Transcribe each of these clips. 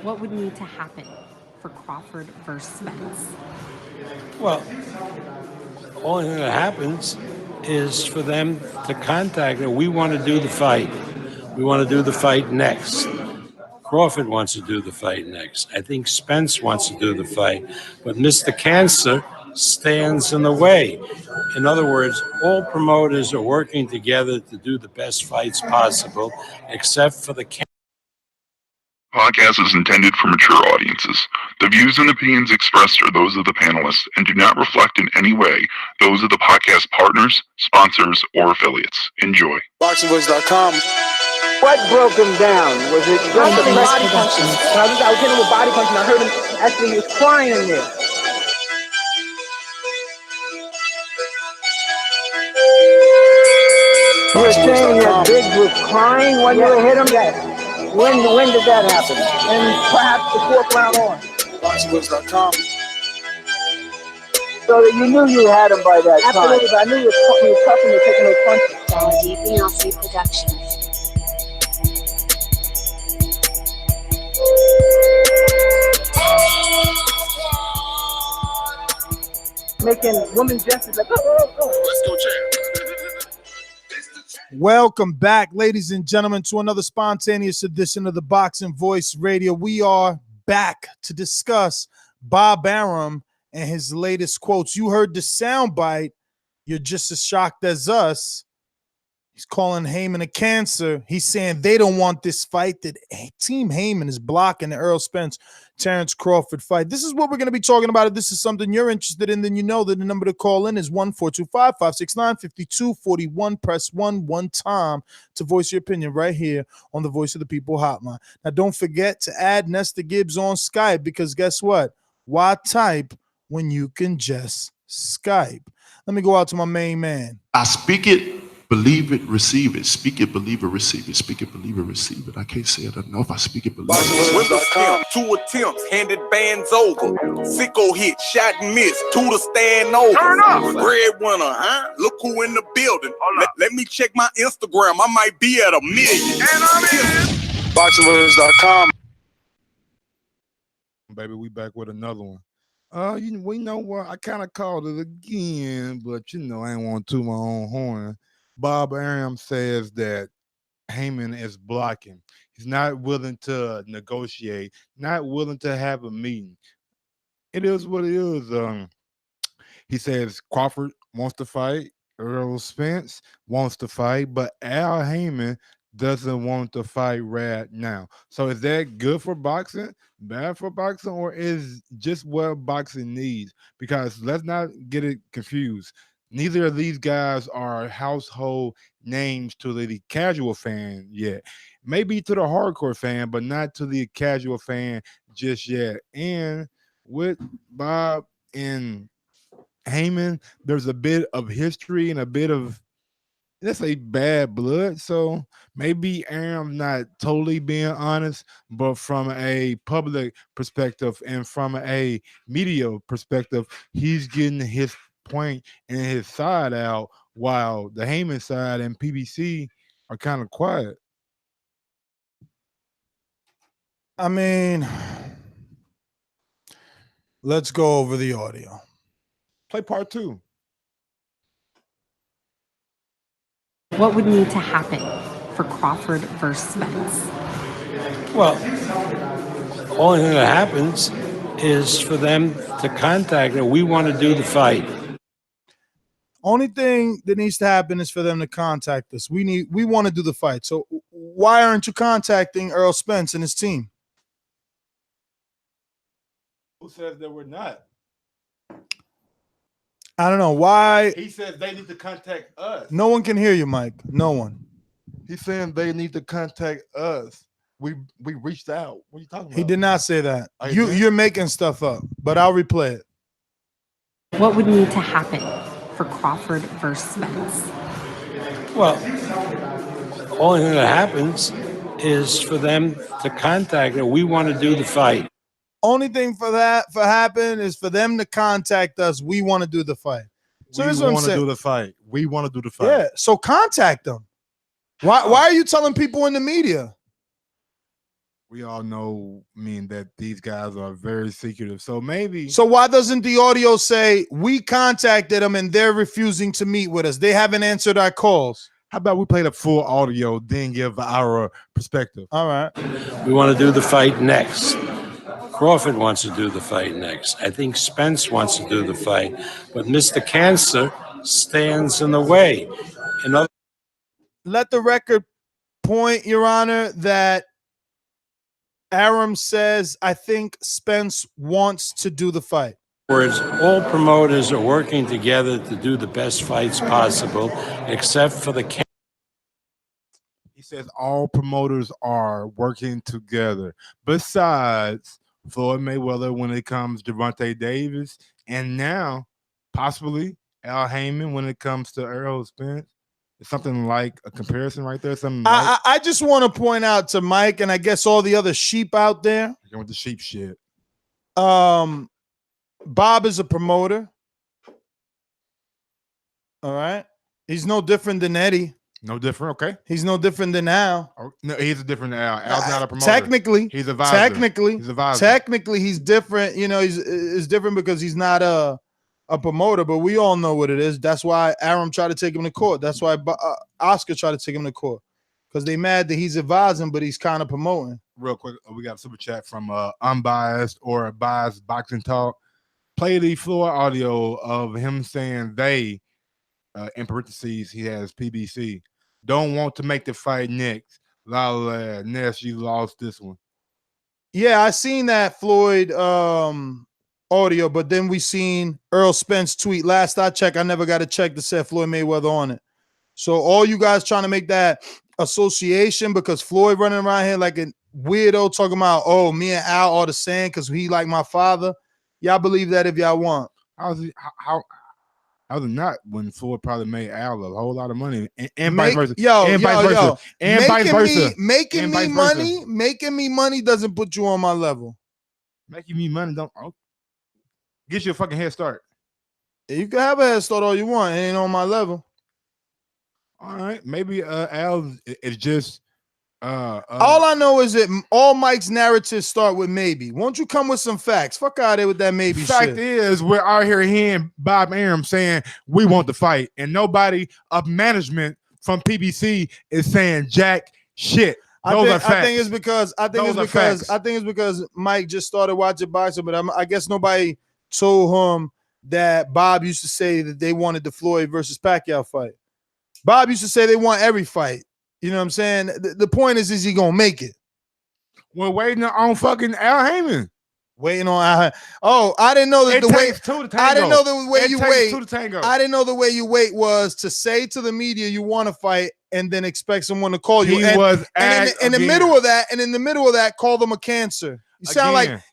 What would need to happen for Crawford versus Spence? Well, the only thing that happens is for them to contact her. We want to do the fight. We want to do the fight next. Crawford wants to do the fight next. I think Spence wants to do the fight. But Mr. Cancer stands in the way. In other words, all promoters are working together to do the best fights possible, except for the Podcast is intended for mature audiences. The views and opinions expressed are those of the panelists and do not reflect in any way those of the podcast partners, sponsors, or affiliates. Enjoy. BoxingVoice.com. What broke him down? Was it just the body punching? I was hitting him with body punching. I heard him actually, he was crying in there. You were saying that Biggs was crying when you hit him? Yes. When did that happen? And perhaps the fourth round on. BoxingVoice.com. So that you knew you had him by that time. Absolutely, but I knew he was tough and taking those punches. Quality Fiancé Productions. Making women gestures like, oh. Let's go, champ. Welcome back, ladies and gentlemen, to another spontaneous edition of the Boxing Voice Radio. We are back to discuss Bob Arum and his latest quotes. You heard the soundbite. You're just as shocked as us. He's calling Haymon a cancer. He's saying they don't want this fight, that Team Haymon is blocking the Errol Spence, Terrence Crawford fight. This is what we're going to be talking about. If this is something you're interested in, then you know that the number to call in is 1-425-569-5241. Press 1 time to voice your opinion right here on the Voice of the People hotline. Now, don't forget to add Nesta Gibbs on Skype, because guess what? Why type when you can just Skype? Let me go out to my main man. I speak it, believe it, receive it. Speak it, believe it, receive it. Speak it, believe it, receive it. I can't say it enough. I speak it, believe it. With a stamp, 2 attempts, handed bands over. Sicko hit, shot and miss, 2 to stand over. Turn up. Breadwinner, huh? Look who in the building. Let me check my Instagram. I might be at 1 million. And I'm in. BoxingVoice.com. Baby, we back with another one. We know what, I kind of called it again, but I ain't want to toot my own horn. Bob Arum says that Haymon is blocking. He's not willing to negotiate, not willing to have a meeting. It is what it is. He says Crawford wants to fight, Errol Spence wants to fight, but Al Haymon doesn't want to fight right now. So is that good for boxing, bad for boxing, or is just what boxing needs? Because let's not get it confused. Neither of these guys are household names to the casual fan yet. Maybe to the hardcore fan, but not to the casual fan just yet. And with Bob and Haymon, there's a bit of history and a bit of, let's say, bad blood. So maybe Arum's not totally being honest, but from a public perspective and from a media perspective, he's getting his point and his side out, while the Haymon side and PBC are kind of quiet. I mean, let's go over the audio. Play part 2. What would need to happen for Crawford versus Spence? Well, the only thing that happens is for them to contact her. We want to do the fight. Only thing that needs to happen is for them to contact us. We want to do the fight. So why aren't you contacting Errol Spence and his team? Who says that we're not? I don't know why. He says they need to contact us. No one can hear you, Mike. No one. He's saying they need to contact us. We reached out. What are you talking about? He did not say that. You're making stuff up, but I'll replay it. What would need to happen for Crawford versus Spence? Well, the only thing that happens is for them to contact her. We want to do the fight. Only thing for happen is for them to contact us. We want to do the fight. So we want to do the fight. We want to do the fight. Yeah. So contact them. Why are you telling people in the media? We all know, that these guys are very secretive. So maybe. So why doesn't the audio say we contacted them and they're refusing to meet with us? They haven't answered our calls. How about we play the full audio, then give our perspective? All right. We want to do the fight next. Crawford wants to do the fight next. I think Spence wants to do the fight, but Mr. Cancer stands in the way. Let the record point, Your Honor, that Arum says, I think Spence wants to do the fight. Words, all promoters are working together to do the best fights possible, except for the. He says all promoters are working together. Besides Floyd Mayweather when it comes to Gervonta Davis, and now possibly Al Haymon when it comes to Errol Spence. It's something like a comparison right there. Something I just want to point out to Mike and I guess all the other sheep out there. With the sheep shit. Bob is a promoter. All right. He's no different than Eddie. No different, okay. He's no different than Al. Oh, no, he's a different Al. Al's not a promoter. Technically, he's a visor. Technically, he's different. You know, he's different because he's not a promoter, but we all know what it is. That's why Arum tried to take him to court. That's why Oscar tried to take him to court because they mad that he's advising, but he's kind of promoting. Real quick, we got a super chat from Unbiased or Biased Boxing Talk. Play the floor audio of him saying they, in parentheses, he has PBC, don't want to make the fight next. La la, Ness, you lost this one. Yeah, I seen that Floyd audio, but then we seen Errol Spence tweet. Last I checked, I never got a check that said Floyd Mayweather on it. So all you guys trying to make that association because Floyd running around here like a weirdo talking about, oh, me and Al are the same because he like my father. Y'all believe that if y'all want. How's it not when Floyd probably made Al a whole lot of money and vice versa. Making me money doesn't put you on my level. Making me money don't get you a fucking head start. You can have a head start all you want. It ain't on my level. All right. Maybe Al is just all I know is that all Mike's narratives start with maybe. Won't you come with some facts? Fuck out of there with that maybe shit. Fact is, we're out here hearing Bob Arum saying we want to fight, and nobody of management from PBC is saying jack shit. I think it's because Mike just started watching boxing, but I guess nobody told him that Bob used to say that they wanted the Floyd versus Pacquiao fight. Bob used to say they want every fight. You know what I'm saying? The point is he gonna make it? We're waiting on fucking Al Haymon. Waiting on Al. Oh, I didn't know that I didn't know the way you wait. I didn't know the way you wait was to say to the media you want to fight and then expect someone to call you. In the middle of that, call them a cancer.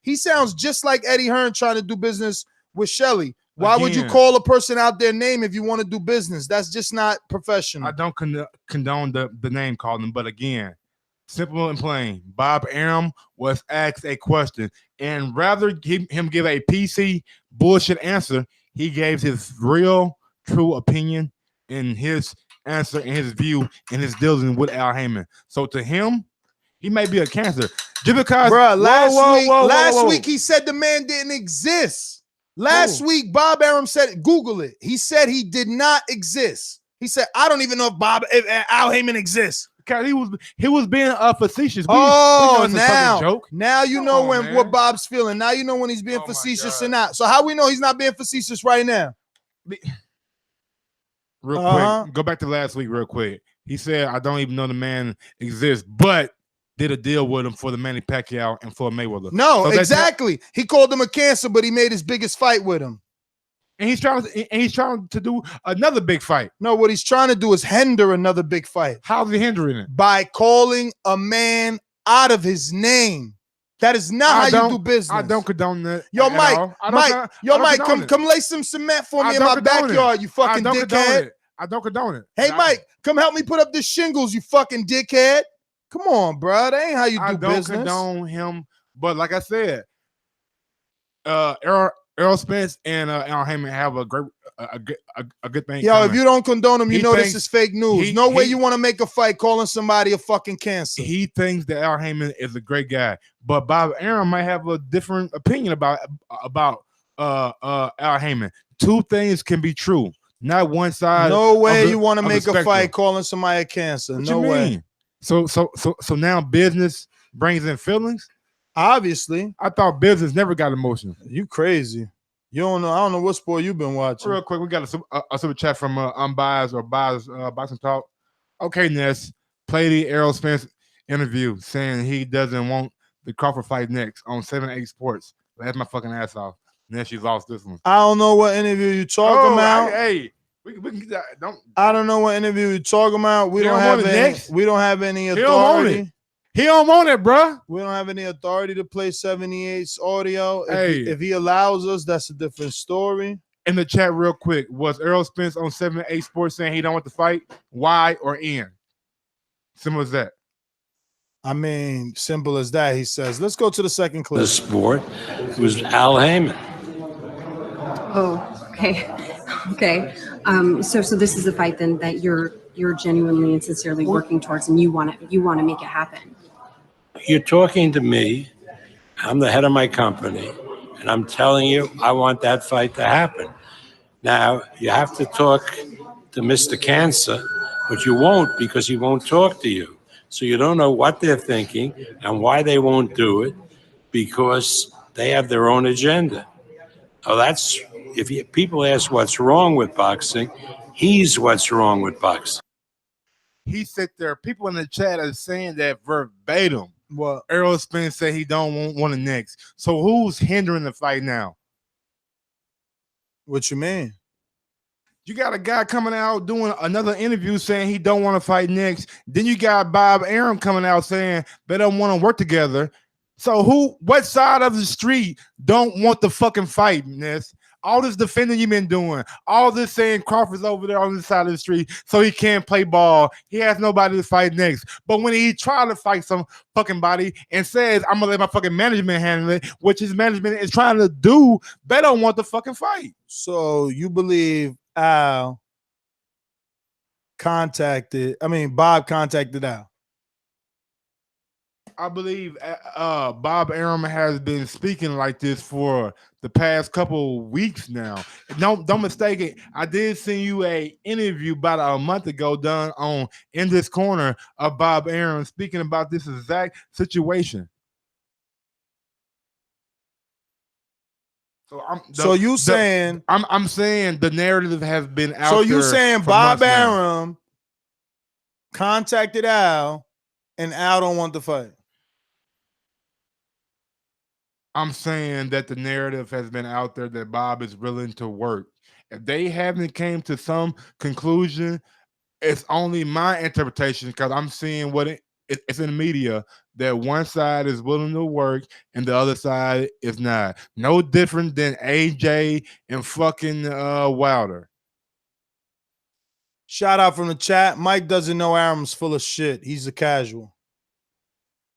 He sounds just like Eddie Hearn trying to do business with Shelly. Why would you call a person out their name if you want to do business? That's just not professional. I don't condone the name calling, but again, simple and plain. Bob Arum was asked a question, and rather him give a PC bullshit answer, he gave his real, true opinion in his answer, in his view, in his dealing with Al Haymon. So to him, he may be a cancer. Just because, last week he said the man didn't exist. Last week, Bob Arum said, Google it. He said he did not exist. He said, I don't even know if Al Haymon exists. God, he was being facetious. Now you know what Bob's feeling. Now you know when he's being facetious or not. So how we know he's not being facetious right now? Real quick, go back to last week real quick. He said, I don't even know the man exists, but did a deal with him for the Manny Pacquiao and for Mayweather. No, so exactly. He called him a cancer, but he made his biggest fight with him. And he's trying to do another big fight. No, what he's trying to do is hinder another big fight. How's he hindering it? By calling a man out of his name. That is not how you do business. I don't condone that. Yo, Mike, come lay some cement for me in my backyard, you fucking dickhead. I don't condone it. Hey, Mike, come help me put up the shingles, you fucking dickhead. Come on, bro. That ain't how you do business. I don't condone him, but like I said, Errol Errol Spence and Al Haymon have a good thing. Yo, coming. if you don't condone him, you He know thinks- this is fake news. No way you want to make a fight calling somebody a fucking cancer. He thinks that Al Haymon is a great guy, but Bob Arum might have a different opinion about Al Haymon. Two things can be true, not one side. No way of you want to of the make a spectrum. fight calling somebody a cancer. What No you way. mean? So now business brings in feelings. Obviously, I thought business never got emotional. You crazy. You don't know. I don't know what sport you've been watching. Real quick, we got a super chat from Unbiased or Biased Boxing Talk. Okay, Ness, play the Errol Spence interview saying he doesn't want the Crawford fight next on 7-8 Sports. Laugh my fucking ass off. Ness, you lost this one. I don't know what interview you talking about. Hey, we can get that. I don't know what interview you talking about. We He don't don't have want it any. next. We don't have any He don't want authority. it. He don't want it, bruh. We don't have any authority to play 78's audio. Hey. If he allows us, that's a different story. In the chat, real quick, was Errol Spence on 7-8 Sports saying he don't want to fight? Y or N? Simple as that. I mean, simple as that. He says, let's go to the second clip. The sport was Al Haymon. Oh, okay. Okay. So this is a fight then that you're genuinely and sincerely working towards, and you want to make it happen. You're talking to me. I'm the head of my company, and I'm telling you I want that fight to happen. Now, you have to talk to Mr. Cancer, but you won't because he won't talk to you. So you don't know what they're thinking and why they won't do it because they have their own agenda. Oh, that's if people ask what's wrong with boxing, he's what's wrong with boxing. He said there are people in the chat are saying that verbatim. What? Errol Spence said he don't want it next. So who's hindering the fight now? What you mean? You got a guy coming out doing another interview saying he don't want to fight next. Then you got Bob Arum coming out saying they don't want to work together. So what side of the street don't want the fucking fight, Ness? All this defending you've been doing, all this saying Crawford's over there on the side of the street so he can't play ball. He has nobody to fight next. But when he try to fight some fucking body and says, I'm gonna let my fucking management handle it, which his management is trying to do, they don't want the fucking fight. So you believe Bob contacted Al? I believe Bob Arum has been speaking like this for the past couple weeks now. Don't mistake it. I did send you a interview about a month ago done on In This Corner of Bob Arum speaking about this exact situation. So I'm saying the narrative has been out. So there you saying for Bob months now. Arum contacted Al and Al don't want the fight? I'm saying that the narrative has been out there that Bob is willing to work. If they haven't came to some conclusion, it's only my interpretation because I'm seeing it's in the media that one side is willing to work and the other side is not. No different than AJ and fucking Wilder. Shout out from the chat. Mike doesn't know Arum's full of shit. He's a casual.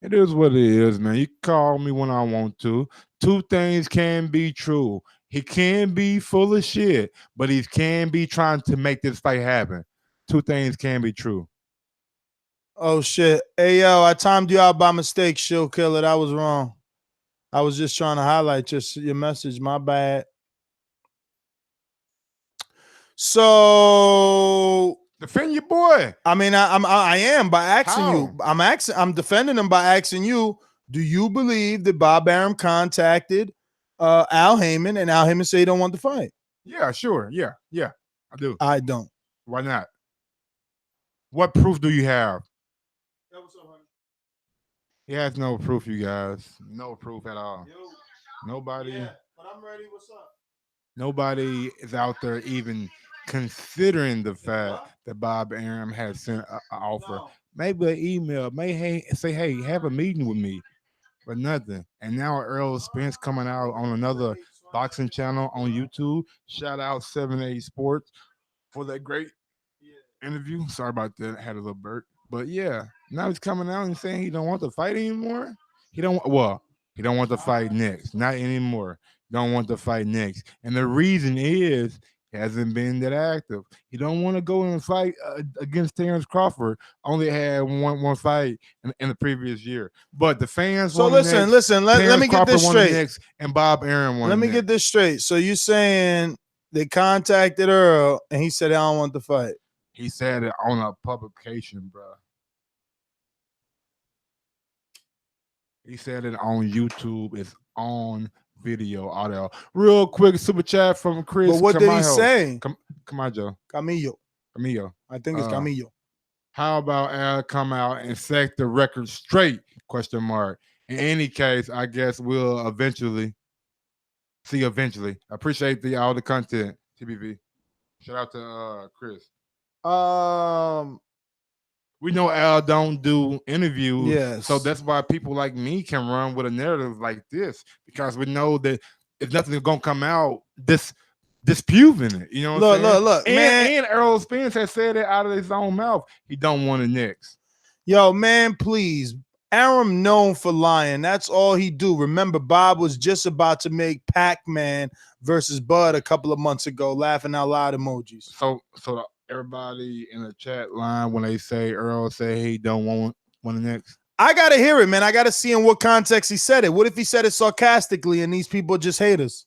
It is what it is, man. You call me when I want to. Two things can be true. He can be full of shit, but he can be trying to make this fight happen. Two things can be true. Oh, shit. Hey, yo, I timed you out by mistake, Shill Killer. That was wrong. I was just trying to highlight just your message. My bad. So defend your boy. I mean, I am by asking How? you. I'm defending him by asking you. Do you believe that Bob Arum contacted Al Haymon and Al Haymon say he don't want the fight? Yeah, sure. Yeah, I do. I don't. Why not? What proof do you have? He has no proof, you guys. No proof at all. Nobody. Yeah, but I'm ready. What's up? Nobody is out there even considering the fact that Bob Arum has sent an offer. No. Maybe an email. Say, hey, have a meeting with me. But nothing. And now Errol Spence coming out on another boxing channel on YouTube. Shout out 7-8 Sports for that great interview. Sorry about that. I had a little burp. But yeah, now he's coming out and saying he don't want to fight anymore. He don't. Well, He don't want to fight next. Not anymore. Don't want to fight next. And the reason is he hasn't been that active. He don't want to go and fight against Terrence Crawford. Only had one fight in the previous year. But the fans So want listen, next. listen. Let me get Crawford this wanted straight. next, and Bob Arum wanted Let me next. get this straight. So you saying they contacted Earl and he said, I don't want the fight. He said it on a publication, bro. He said it on YouTube. It's on video, audio. Real quick super chat from Chris. But what did he Camayo. say? Camayo. Camillo. I think it's Camillo. How about Al come out and set the record straight? Question mark. In any case, I guess we'll eventually see. Eventually, I appreciate all the content. TBV. Shout out to Chris. We know Al don't do interviews, yes. So that's why people like me can run with a narrative like this, because we know that if nothing's gonna come out disproving it. You know what I'm saying? Look, man. And Errol Spence has said it out of his own mouth. He don't want it next. Yo, man, please. Arum known for lying. That's all he do. Remember, Bob was just about to make Pac-Man versus Bud a couple of months ago. Laughing out loud emojis. So everybody in the chat line, when they say Earl say he don't want the next, I gotta hear it, man. I gotta see in what context he said it. What if he said it sarcastically and these people just hate us?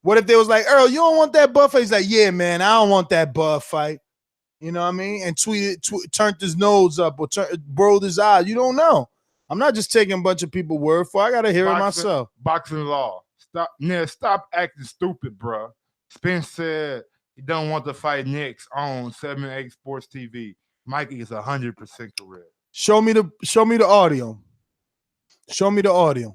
What if they was like, Earl, you don't want that Bud fight? He's like, yeah, man, I don't want that Bud fight. You know what I mean? And turned his nose up or rolled his eyes. You don't know. I'm not just taking a bunch of people word for it. I gotta hear it myself. Boxing law. Stop acting stupid, bro. Spence said he don't want to fight next on 7-8 Sports TV. Mikey is 100% correct. Show me the audio. Show me the audio.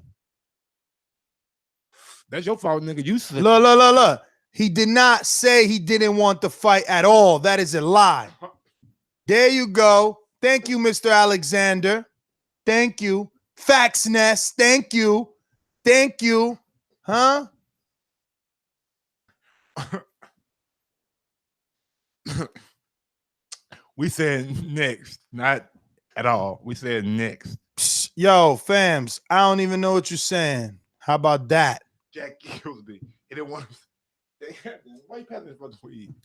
That's your fault, nigga. You said look. He did not say he didn't want the fight at all. That is a lie. There you go. Thank you, Mr. Alexander. Thank you. Fax Nest. Thank you. Thank you. Huh? We said next, not at all. We said next. Yo, fams, I don't even know what you're saying. How about that? Jack Kilsby. He didn't want to. Why you passing this for the weed?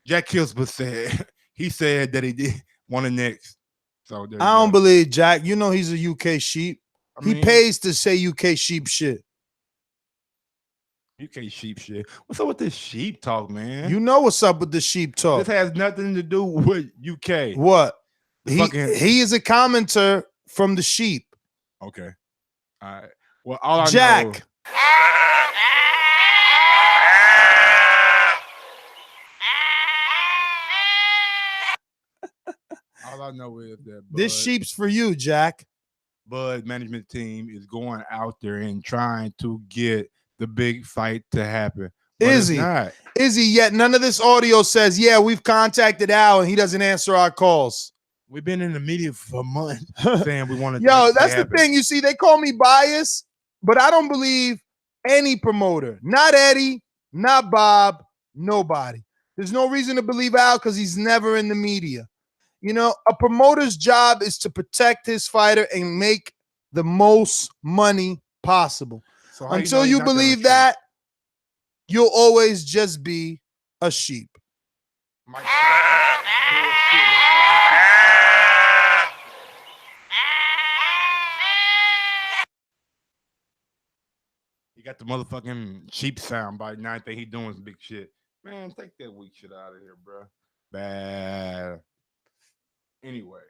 Jack Kilsby said he said that he did want it next. So I don't believe Jack. You know he's a UK sheep. I mean, he pays to say UK sheep shit. UK sheep shit. What's up with this sheep talk, man? You know what's up with the sheep talk. This has nothing to do with UK. What? He is a commenter from the sheep. Okay. All right. Well, all I Jack. know. All I know is that this sheep's for you, Jack. Bud management team is going out there and trying to get the big fight to happen. Is he? Is he yet? None of this audio says, yeah, we've contacted Al and he doesn't answer our calls. We've been in the media for months saying we want to. Yo, that's the thing. You see, they call me biased, but I don't believe any promoter. Not Eddie, not Bob, nobody. There's no reason to believe Al because he's never in the media. You know, a promoter's job is to protect his fighter and make the most money possible. So until you believe that, you'll always just be a sheep. He got the motherfucking sheep sound by now. I think he doing some big shit. Man, take that weak shit out of here, bro. Bad. Anyway,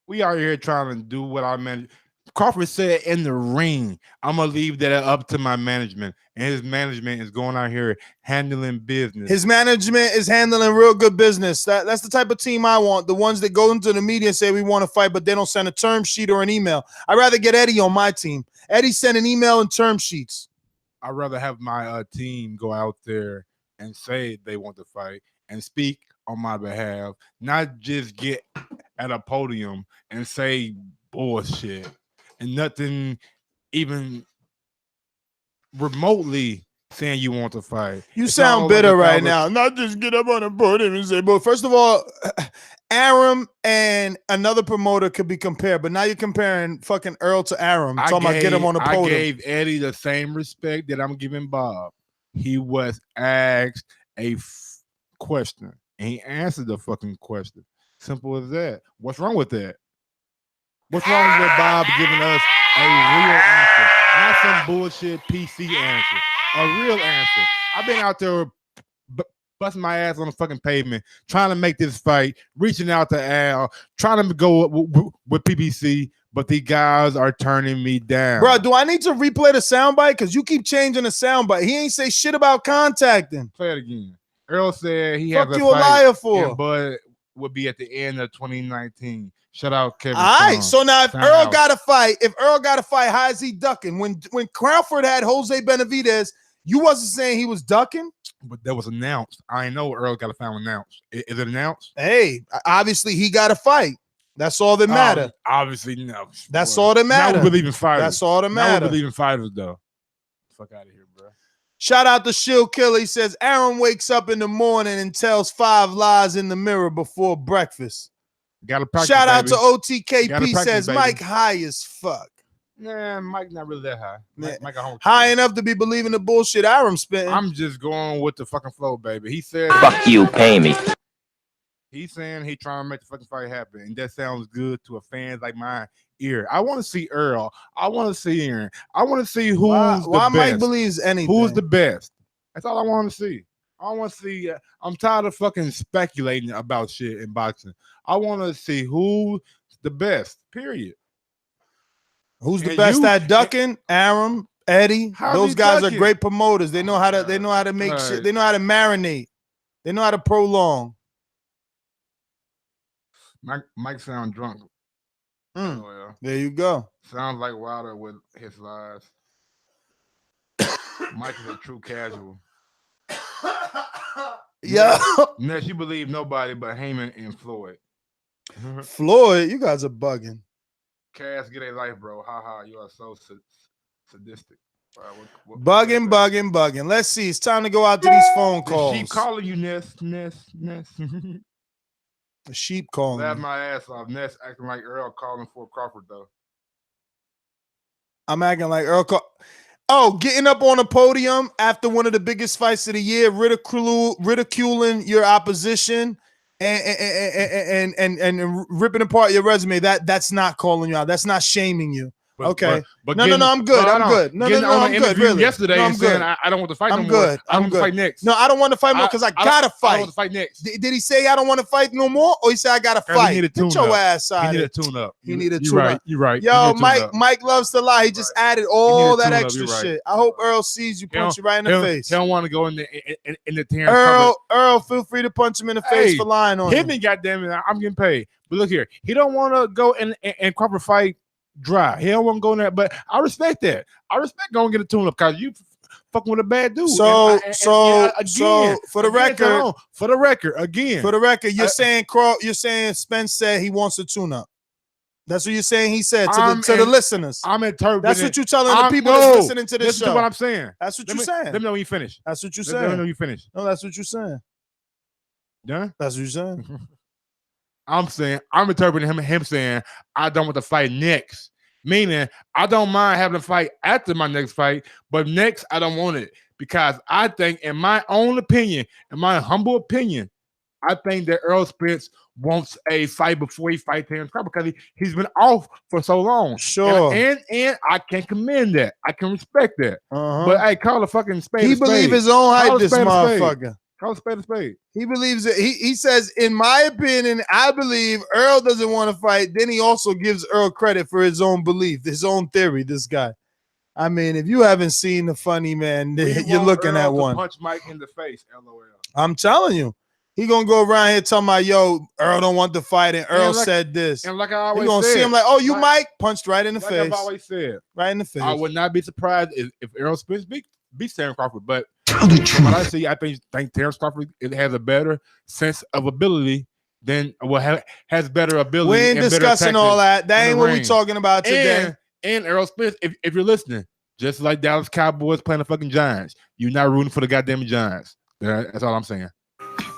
we are here trying to do what our manager Crawford said in the ring. I'm gonna leave that up to my management, and his management is going out here handling business. His management is handling real good business. That's the type of team I want. The ones that go into the media and say we want to fight, but they don't send a term sheet or an email. I'd rather get Eddie on my team. Eddie sent an email and term sheets. I'd rather have my team go out there and say they want to fight and speak on my behalf, not just get at a podium and say bullshit and nothing even remotely saying you want to fight. You sound bitter right now. Not just get up on the podium and say, but first of all, Arum and another promoter could be compared, but now you're comparing fucking Earl to Arum. Talking about get him on the podium. I gave Eddie the same respect that I'm giving Bob. He was asked a question, and he answered the fucking question. Simple as that. What's wrong with that? What's wrong with Bob giving us a real answer? Not some bullshit PC answer. A real answer. I've been out there busting my ass on the fucking pavement, trying to make this fight, reaching out to Al, trying to go with PBC, but these guys are turning me down. Bro, do I need to replay the soundbite? Because you keep changing the soundbite. He ain't say shit about contacting. Play it again. Earl said he Fuck has a you a liar for. but would be at the end of 2019. Shout out Kevin. All right. So now if Earl got to fight, how is he ducking? When Crawford had Jose Benavidez, you wasn't saying he was ducking? But that was announced. I know Earl got a fight announced. Is it announced? Hey, obviously he got to fight. That's all that matter. Obviously, no. That's all that matter. Now we believe in fighters. That's all that matter. Now we believe in fighters, though. Fuck out of here, bro. Shout out to Shield Killer. He says, Aaron wakes up in the morning and tells 5 lies in the mirror before breakfast. Gotta practice, Shout out baby. to OTKP Practice, says, baby. Mike high as fuck. Nah, Mike not really that high. Mike high enough to be believing the bullshit Arum spitting. I'm just going with the fucking flow, baby. He said, fuck you, pay me. He's saying he trying to make the fucking fight happen, and that sounds good to a fan like my ear. I want to see Earl. I want to see Aaron. I want to see who's the why best. Mike believes anything. Who's the best? That's all I want to see. I want to see. I'm tired of fucking speculating about shit in boxing. I want to see who's the best. Period. Who's the best at ducking? Arum, Eddie. Those guys ducking? are great promoters. They know how to. They know how to make shit. They know how to marinate. They know how to prolong. Mike sound drunk. Well, there you go. Sounds like Wilder with his lies. Mike is a true casual. Yeah. Unless you believe nobody but Haymon and Floyd. Floyd, you guys are bugging. Cass, get a life, bro. Ha ha, you are so sadistic. Bugging. Let's see. It's time to go out to these phone calls. The sheep calling you, Ness. The sheep calling. Laugh my ass off. Ness acting like Earl calling for Crawford, though. I'm acting like Earl. Getting up on a podium after one of the biggest fights of the year, ridiculing your opposition and ripping apart your resume. That's not calling you out. That's not shaming you. Okay. But no, I'm good. I'm good. No, I'm good. Really. Yesterday, I'm saying good. I don't want to fight no more. Good. I want to fight next. No, I don't want to fight more because I gotta fight. I want to fight next. Did he say I don't want to fight no more, or he said I gotta fight? Get your ass out. He need a tune up. He need a tune up. You're right. Yo, Mike loves to lie. He just added all that extra shit. I hope Earl sees you, punch you right in the face. He don't want to go in the Terrence. Earl, feel free to punch him in the face for lying on him. Hit me, goddamn it! I'm getting paid. But look here, he don't want to go and Crawford fight dry. He don't want to go in there, but I respect that. I respect going to get a tune up because you fucking with a bad dude. So for the record, you're saying Spence said he wants a tune up. That's what you're saying. He said to the listeners. I'm interpreting. That's what you're telling the people that's listening to this show. Listen to what I'm saying. That's what you're saying. Let me know when you finish. That's what you're saying. Let me know when you finish. No, that's what you're saying. Done? That's what you're saying. I'm interpreting him saying I don't want to fight next. Meaning I don't mind having a fight after my next fight, but next I don't want it because I think, in my own opinion, in my humble opinion, I think that Errol Spence wants a fight before he fights Terrence Crawford because he's been off for so long. Sure. And I can commend that. I can respect that. But hey, call a fucking spade. He believes his own hype, this motherfucker. Call a spade a spade. He believes it. He says, in my opinion, I believe Earl doesn't want to fight. Then he also gives Earl credit for his own belief, his own theory. This guy. I mean, if you haven't seen the funny man, you're looking at one. Punch Mike in the face. LOL. I'm telling you, he gonna go around here talking about, yo, Earl don't want to fight, and Earl said this. And like I always said, gonna see him like, oh, you Mike punched right in the face. I've always said, right in the face. I would not be surprised if Errol Spence beats Terrence Crawford, but from what I see, I think Terrence Crawford has a better sense of ability than has better ability. We ain't discussing all that. That ain't what we're talking about today. And Errol Spence, if you're listening, just like Dallas Cowboys playing the fucking Giants, you're not rooting for the goddamn Giants. That's all I'm saying.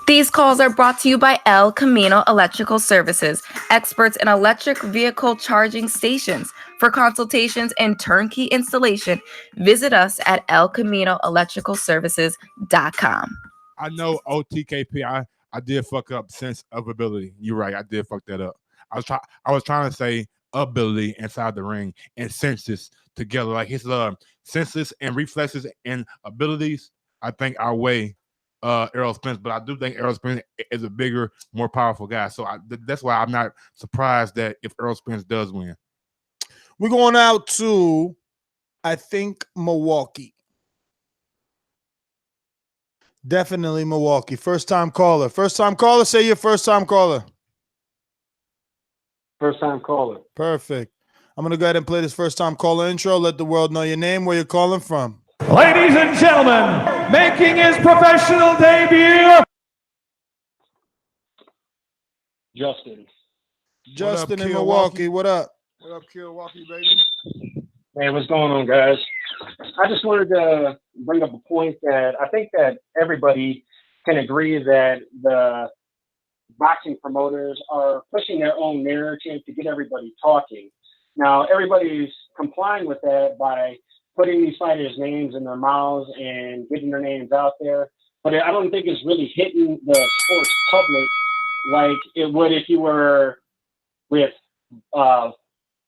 These calls are brought to you by El Camino Electrical Services, experts in electric vehicle charging stations. For consultations and turnkey installation, visit us at elcaminoelectricalservices.com. I know OTKP. I did fuck up sense of ability. You're right. I did fuck that up. I was trying to say ability inside the ring and senses together. Like his senses and reflexes and abilities, I think outweigh Errol Spence, but I do think Errol Spence is a bigger, more powerful guy. So that's why I'm not surprised that if Errol Spence does win. We're going out to, I think, Milwaukee. Definitely Milwaukee. First time caller. First time caller, say your first time caller. First time caller. Perfect. I'm going to go ahead and play this first time caller intro. Let the world know your name, where you're calling from. Ladies and gentlemen, making his professional debut, Justin in Milwaukee. What up? What up, Milwaukee, baby? Hey, what's going on, guys? I just wanted to bring up a point that I think that everybody can agree that the boxing promoters are pushing their own narrative to get everybody talking. Now, everybody's complying with that by putting these fighters' names in their mouths and getting their names out there. But I don't think it's really hitting the sports public like it would if you were with the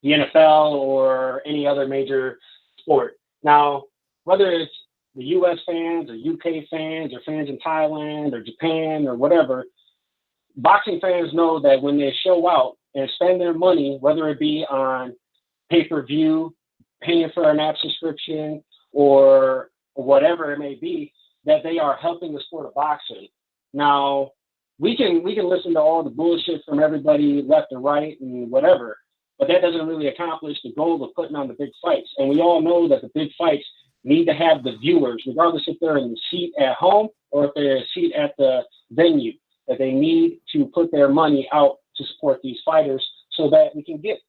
NFL or any other major sport. Now, whether it's the U.S. fans or UK fans or fans in Thailand or Japan or whatever, boxing fans know that when they show out and spend their money, whether it be on pay-per-view, paying for an app subscription, or whatever it may be, that they are helping the sport of boxing. Now, we can listen to all the bullshit from everybody left and right and whatever, but that doesn't really accomplish the goal of putting on the big fights. And we all know that the big fights need to have the viewers, regardless if they're in the seat at home or if they're in a seat at the venue, that they need to put their money out to support these fighters so that we can get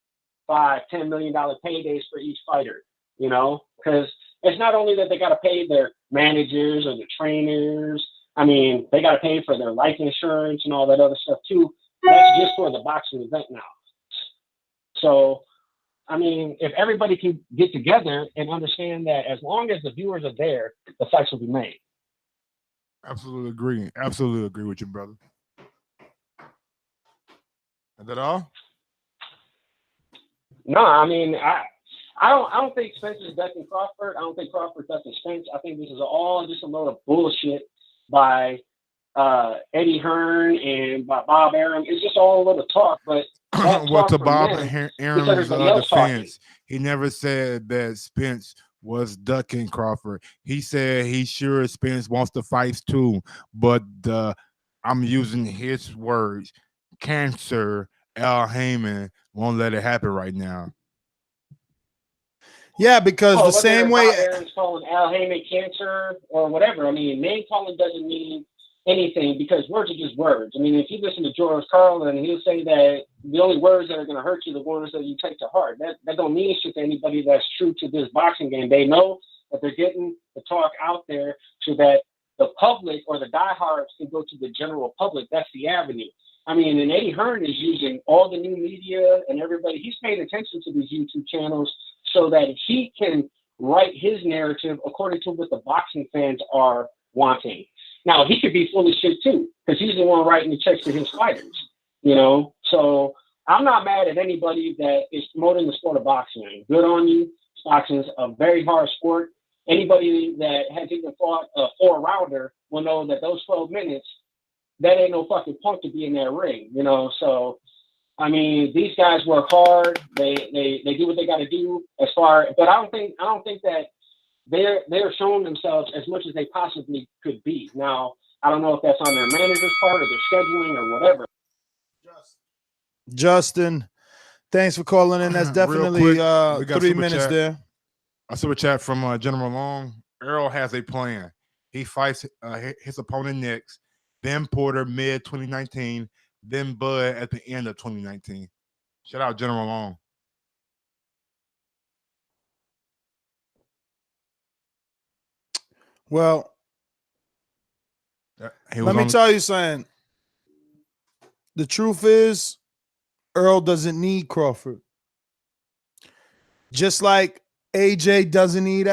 $5-10 million paydays for each fighter, you know, because it's not only that they got to pay their managers or the trainers. I mean, they got to pay for their life insurance and all that other stuff too. That's just for the boxing event now. So, I mean, if everybody can get together and understand that as long as the viewers are there, the fights will be made. Absolutely agree. Absolutely agree with you, brother. Is that all? No, I mean, I don't think Spence is ducking Crawford. I don't think Crawford ducking Spence. I think this is all just a load of bullshit by Eddie Hearn and by Bob Arum. It's just all a little talk, but well, to Bob Arum's defense, he never said that Spence was ducking Crawford. He said he sure Spence wants to fight too, but I'm using his words, cancer Al Haymon won't let it happen right now. Yeah, because the same way Arum's calling Al Haymon cancer or whatever. I mean, name calling doesn't mean anything because words are just words. I mean, if you listen to George Carlin, he'll say that the only words that are going to hurt you are the words that you take to heart. That don't mean shit to anybody that's true to this boxing game. They know that they're getting the talk out there so that the public or the diehards can go to the general public. That's the avenue. I mean, and Eddie Hearn is using all the new media and everybody. He's paying attention to these YouTube channels so that he can write his narrative according to what the boxing fans are wanting. Now, he could be full of shit too, because he's the one writing the checks to his fighters, you know? So I'm not mad at anybody that is promoting the sport of boxing. Good on you. Boxing is a very hard sport. Anybody that has even fought a 4-rounder will know that those 12 minutes, that ain't no fucking punk to be in that ring, you know? So, I mean, these guys work hard. They do what they got to do but I don't think that they're showing themselves as much as they possibly could be. Now, I don't know if that's on their manager's part or their scheduling or whatever. Justin, thanks for calling in. That's definitely 3 minutes there. A super chat from General Long. Errol has a plan. He fights his opponent next, then Porter mid-2019, then Bud at the end of 2019. Shout out General Long. Well, Let me tell you something. The truth is, Earl doesn't need Crawford. Just like AJ doesn't need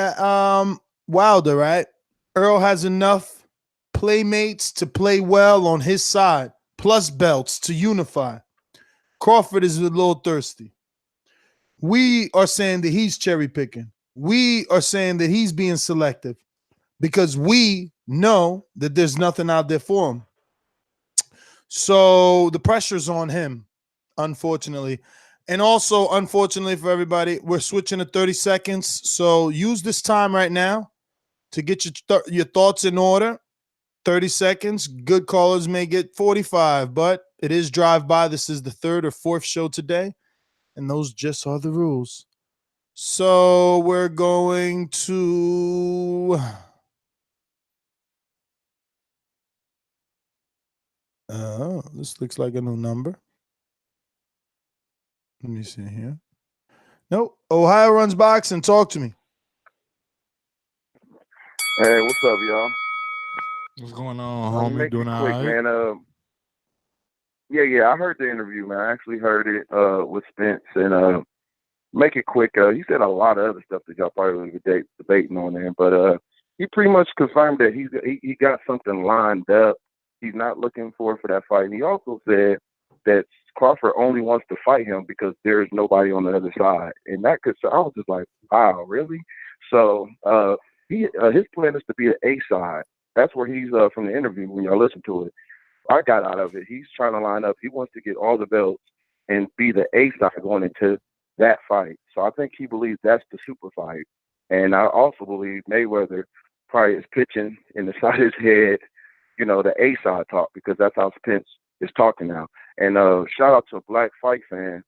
Wilder, right? Earl has enough playmates to play well on his side, plus belts to unify. Crawford is a little thirsty. We are saying that he's cherry picking. We are saying that he's being selective because we know that there's nothing out there for him. So the pressure's on him, unfortunately. And also, unfortunately for everybody, we're switching to 30 seconds. So use this time right now to get your thoughts in order. 30 seconds. Good callers may get 45, but it is drive-by. This is the third or fourth show today, and those just are the rules. So we're going to... Oh, this looks like a new number. Let me see here. Nope. Ohio runs boxing. Talk to me. Hey, what's up, y'all? What's going on, homie? Make Doing it all quick, right? man. Yeah, I heard the interview, man. I actually heard it with Spence, and make it quick. He said a lot of other stuff that y'all probably would be debating on there, but he pretty much confirmed that he got something lined up. He's not looking for that fight. And he also said that Crawford only wants to fight him because there's nobody on the other side, and I was just like, wow, really? So his plan is to be an A side. That's where he's from the interview when y'all listen to it. I got out of it. He's trying to line up. He wants to get all the belts and be the A side going into that fight. So I think he believes that's the super fight. And I also believe Mayweather probably is pitching in the side of his head, the A side talk, because that's how Spence is talking now. And shout out to a Black Fight fan,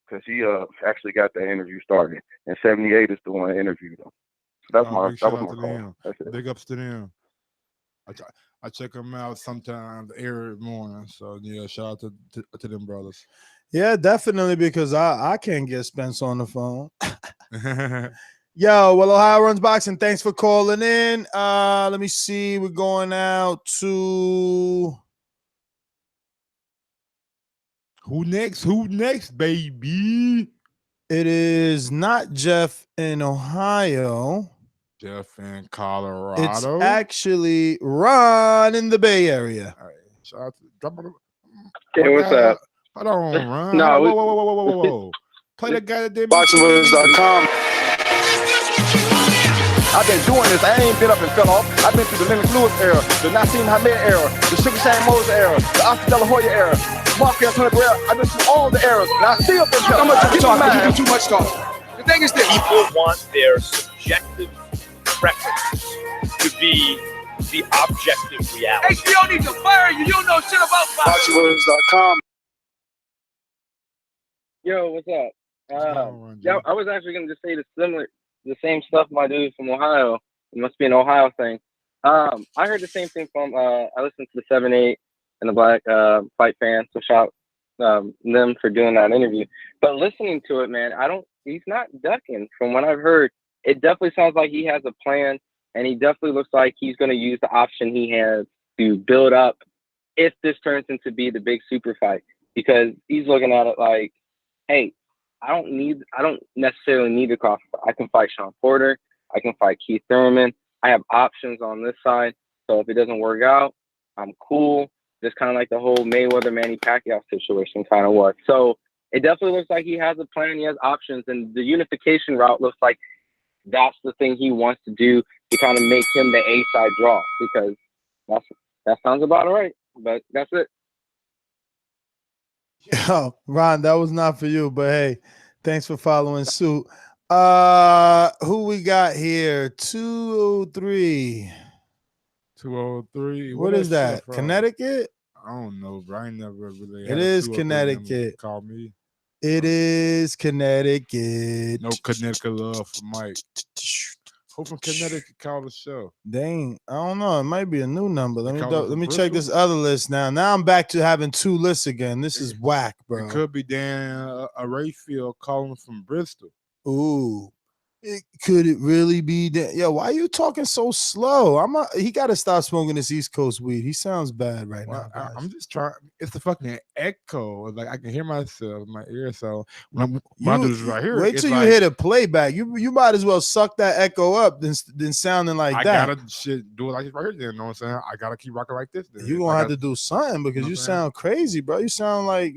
because he actually got that interview started. And 78 is the one that interviewed him. So that was my call. That's it. Big ups to them. I check them out sometimes every morning. So yeah, shout out to them brothers. Yeah, definitely, because I can't get Spence on the phone. Yo, well, Ohio runs boxing. Thanks for calling in. Let me see. We're going out to who next? Who next, baby? It is not Jeff in Ohio. Jeff in Colorado. It's actually Ron in the Bay Area. All right. Shout out to drop. Hey, what's up? Hold on, Ron. No, whoa. Play the guy that did BoxingVoice.com. I've been doing this. I ain't been up and fell off. I've been through the Lennox Lewis era, the Nassim Hamed era, the Sugar Shane Moses era, the Oscar De La Hoya era, Marquez Hunter era. I've been through all the eras, and I still been How much you talk? You do too much talk. The thing is that people want their subjective preference to be the objective reality. HBO needs to fire you. You don't know shit about BoxingVoice.com. Yo, what's up? Yeah, I was actually gonna just say the same stuff my dude from Ohio. It must be an Ohio thing. I heard the same thing from I listened to the 7-8 and the Black Fight fan, so shout them for doing that interview. But listening to it, man, he's not ducking. From what I've heard, it definitely sounds like he has a plan, and he definitely looks like he's gonna use the option he has to build up if this turns into be the big super fight, because he's looking at it like, hey, I don't necessarily need the Crawford. I can fight Sean Porter. I can fight Keith Thurman. I have options on this side. So if it doesn't work out, I'm cool. Just kind of like the whole Mayweather-Manny Pacquiao situation kind of was. So it definitely looks like he has a plan. He has options. And the unification route looks like that's the thing he wants to do to kind of make him the A-side draw, because that sounds about right. But that's it. Yo, Ron, that was not for you, but hey, thanks for following suit. Who we got here? 203. 203. What is that? Connecticut? I don't know, bro. I ain't never really. It is Connecticut. Call me. It is Connecticut. No Connecticut love for Mike. Who from Connecticut called the show? Dang, I don't know. It might be a new number. Let me check this other list now. Now I'm back to having two lists again. This is whack, bro. It could be Dan Rayfield calling from Bristol. Ooh. Could it really be that? Yo, why are you talking so slow? He got to stop smoking this East Coast weed. He sounds bad right now. Guys. I'm just trying. It's the fucking echo. Like I can hear myself in my ear. So when I do this right here, wait till you hear the playback. You might as well suck that echo up than sounding like that. I gotta do it like this right here. Then, you know what I'm saying? I gotta keep rocking like this. Then. You gonna have to do something because you sound crazy, bro. You sound like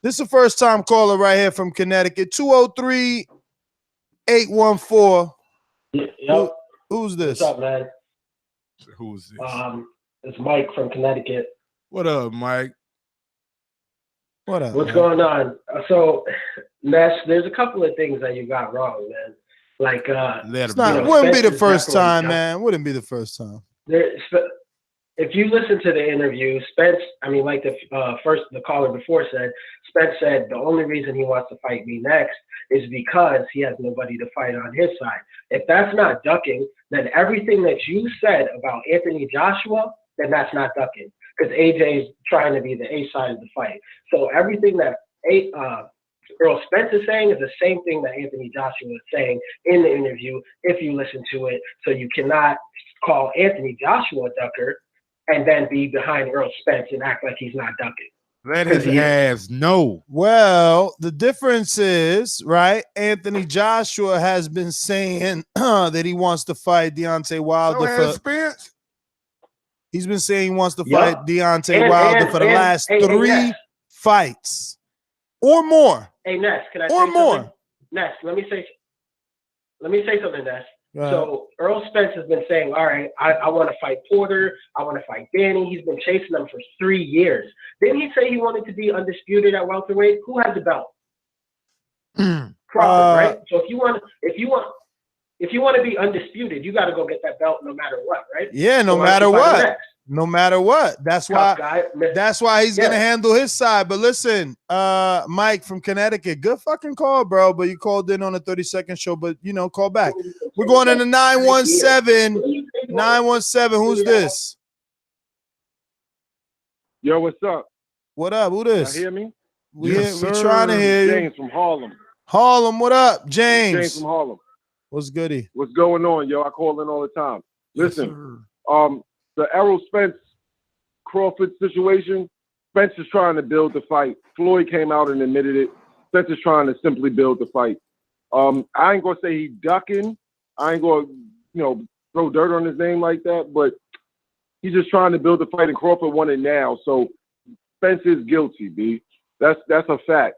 This is the first time caller right here from Connecticut. 203-814. Yep. Who's this? What's up, man? Who's this? It's Mike from Connecticut. What up, Mike? What up? What's going on? So, Ness, there's a couple of things that you got wrong, man. Like, wouldn't be the first time, man. Wouldn't be the first time. If you listen to the interview, Spence, like the caller before said, Spence said the only reason he wants to fight me next is because he has nobody to fight on his side. If that's not ducking, then everything that you said about Anthony Joshua, then that's not ducking. Because AJ is trying to be the A side of the fight. So everything that Errol Spence is saying is the same thing that Anthony Joshua is saying in the interview if you listen to it. So you cannot call Anthony Joshua a ducker and then be behind Errol Spence and act like he's not ducking. Let his ass know. Well, the difference is, right? Anthony Joshua has been saying that he wants to fight Deontay Wilder. Spence. He's been saying he wants to fight Deontay Wilder for the last three fights or more. Hey, Ness, can I or say more? Something? Ness, let me say something, Ness. So Errol Spence has been saying, all right, I want to fight Porter. I want to fight Danny. He's been chasing them for 3 years. Didn't he say he wanted to be undisputed at welterweight? Who has the belt? Crawford, right? So if you want to be undisputed, you got to go get that belt no matter what, right? Yeah, no matter what. No matter what. That's why he's gonna handle his side. But listen, Mike from Connecticut, good fucking call, bro. But you called in on a 30-second show, but call back. We're going into 917. 917. Who's this? Yo, what's up? What up? Who this? You hear me? We're trying to hear you. James from Harlem. Harlem, what up, James? James from Harlem. What's goody? What's going on, yo? I call in all the time. Listen, the Errol Spence Crawford situation, Spence is trying to build the fight. Floyd came out and admitted it. Spence is trying to simply build the fight. I ain't gonna say he ducking. I ain't gonna, throw dirt on his name like that, but he's just trying to build the fight, and Crawford won it now. So Spence is guilty, B. That's a fact.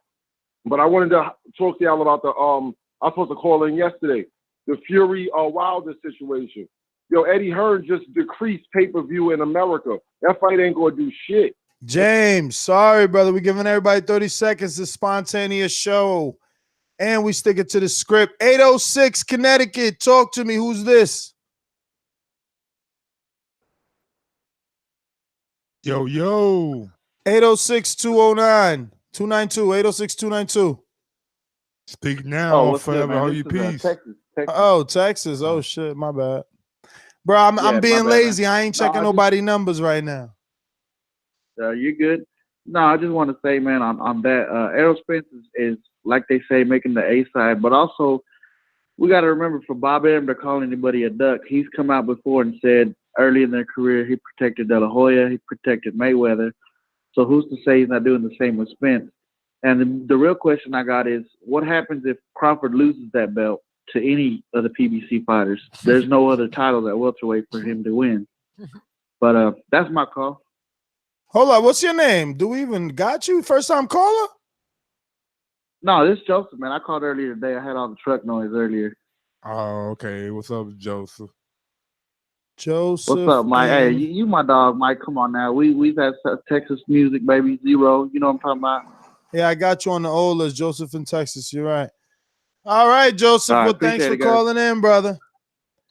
But I wanted to talk to y'all about the I was supposed to call in yesterday, the Fury Wilder situation. Yo, Eddie Hearn just decreased pay-per-view in America. That fight ain't gonna do shit. James, sorry, brother. We're giving everybody 30 seconds. It's a spontaneous show. And we stick it to the script. 806 Connecticut. Talk to me. Who's this? Yo. 806-209. 292. 806-292. Speak now. Forever hold your peace. Texas. Oh, Texas. Oh, shit. My bad. Bro, I'm being lazy. I ain't checking nobody's numbers right now. You good? No, I just want to say, man, on that, Errol Spence is, like they say, making the A side, but also we got to remember, for Bob Arum to call anybody a duck, he's come out before and said early in their career he protected De La Hoya, he protected Mayweather. So who's to say he's not doing the same with Spence? And the real question I got is, what happens if Crawford loses that belt to any of the PBC fighters? There's no other title at welterweight for him to win. But that's my call. Hold on, what's your name? Do we even got you? First time caller? No, this is Joseph, man. I called earlier today. I had all the truck noise earlier. Oh, okay. What's up, Joseph? Joseph. What's up, Mike? Hey, you my dog, Mike. Come on now. We've had Texas music, baby. Zero. You know what I'm talking about? Yeah, I got you on the old list, Joseph in Texas. You're right. All right, Joseph. All right, well, thanks for calling in, brother.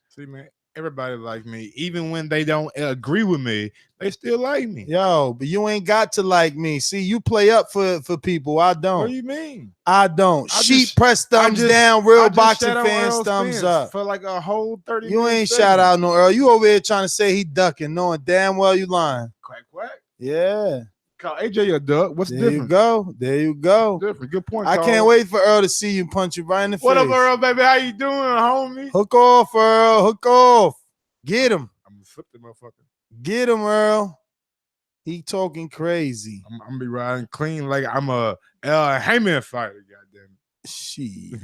See, man, everybody like me. Even when they don't agree with me, they still like me. Yo, but you ain't got to like me. See, you play up for people. I don't. What do you mean? I don't. Sheep press thumbs down. Real boxing fans thumbs up. For like a whole 30 You minutes ain't shout out no Earl. You over here trying to say he ducking, knowing damn well you lying. Quack, quack. Yeah. Call AJ a duck. What's There different? There you go. Different. Good point. I Carl. can't wait for Earl to see you and punch you right in the face. What up, Earl, baby? How you doing, homie? Hook off, Earl. Hook off. Get him. I'm gonna flip the motherfucker. Get him, Earl. He talking crazy. I'm gonna be riding clean like I'm a Al Haymon fighter. Goddamn it. Shit.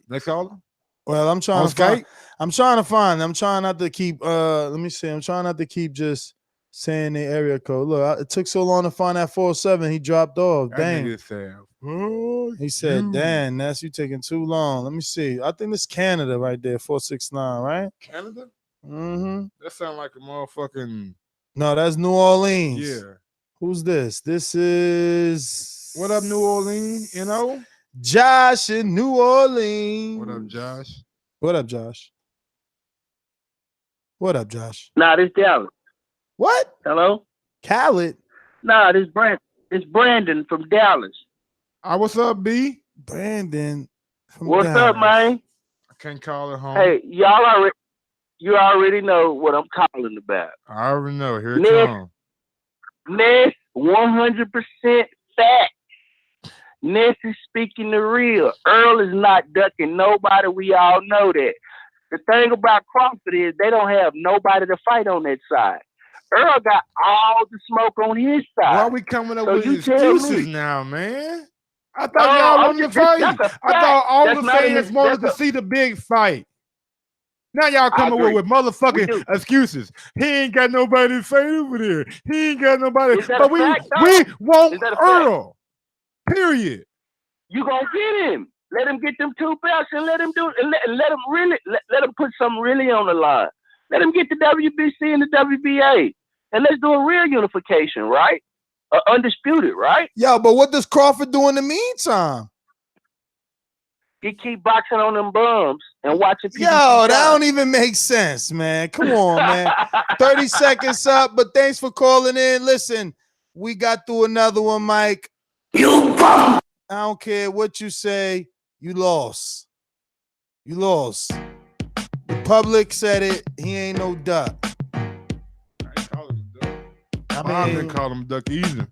Next caller. Well, I'm trying On to find. Skype? I'm trying not to keep. Let me see. I'm trying not to keep just saying the area code. Look, it took so long to find that 407. He dropped off. That Dang. nigga said, "Oh, He said, you." "Damn, that's you taking too long." Let me see. I think this Canada right there, 469, right? Canada? Mm-hmm. That sound like a motherfucking. No, that's New Orleans. Yeah. Who's this? This is What up, New Orleans? You know? Josh in New Orleans. What up, Josh? What up, Josh? What up, Josh? Nah, this Dallas. What? Hello? Khaled? Nah, this Brandon from Dallas. What's up, B? Brandon from What's Dallas. up, man? I can't call it home. Hey, you already know what I'm calling about. I already know. Here it Next, comes. Ness, 100% fact. Ness is speaking the real. Earl is not ducking nobody. We all know that. The thing about Crawford is they don't have nobody to fight on that side. Earl got all the smoke on his side. Why are we coming up So with you tell excuses me. now, man? I thought No, y'all I'm wanted to just- fight. that's a I fact. thought all That's the not fans even- wanted to that's a- see the big fight. Now y'all I coming agree. with motherfucking excuses. He ain't got nobody to fight over there. He ain't got nobody. Is that But a we fact, though? we want Is that a fact? Earl. Period. You gonna get him. Let him get them 2 belts and let him do it. And let him really let him put something really on the line. Let him get the WBC and the WBA. And let's do a real unification, right? Undisputed, right? Yo, but what does Crawford do in the meantime? He keep boxing on them bums and watching people. Yo, that don't even make sense, man. Come on, man. 30 seconds up, but thanks for calling in. Listen, we got through another one, Mike. You bum. I don't care what you say. You lost. You lost. The public said it. He ain't no duck. I didn't call him duck either.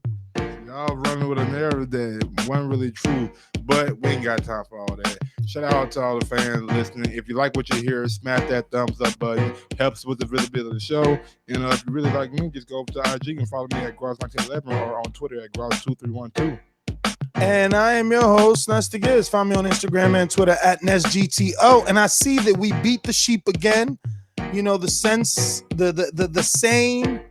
Y'all running with a narrative that wasn't really true, but we ain't got time for all that. Shout out to all the fans listening. If you like what you hear, smash that thumbs up button. Helps with the visibility of the show. And if you really like me, just go over to IG and follow me at Gross1911 or on Twitter at Gross2312. And I am your host, Nestor Gibbs. Find me on Instagram and Twitter at NestGTO. And I see that we beat the sheep again. You know, the sense, the sane,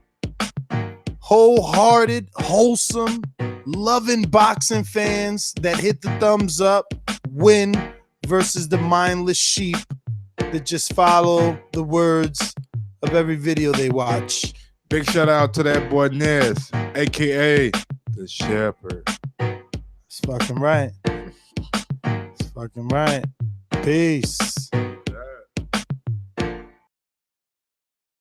wholehearted, wholesome, loving boxing fans that hit the thumbs up win versus the mindless sheep that just follow the words of every video they watch. Big shout out to that boy Ness, aka the Shepherd. It's fucking right. It's fucking right. Peace.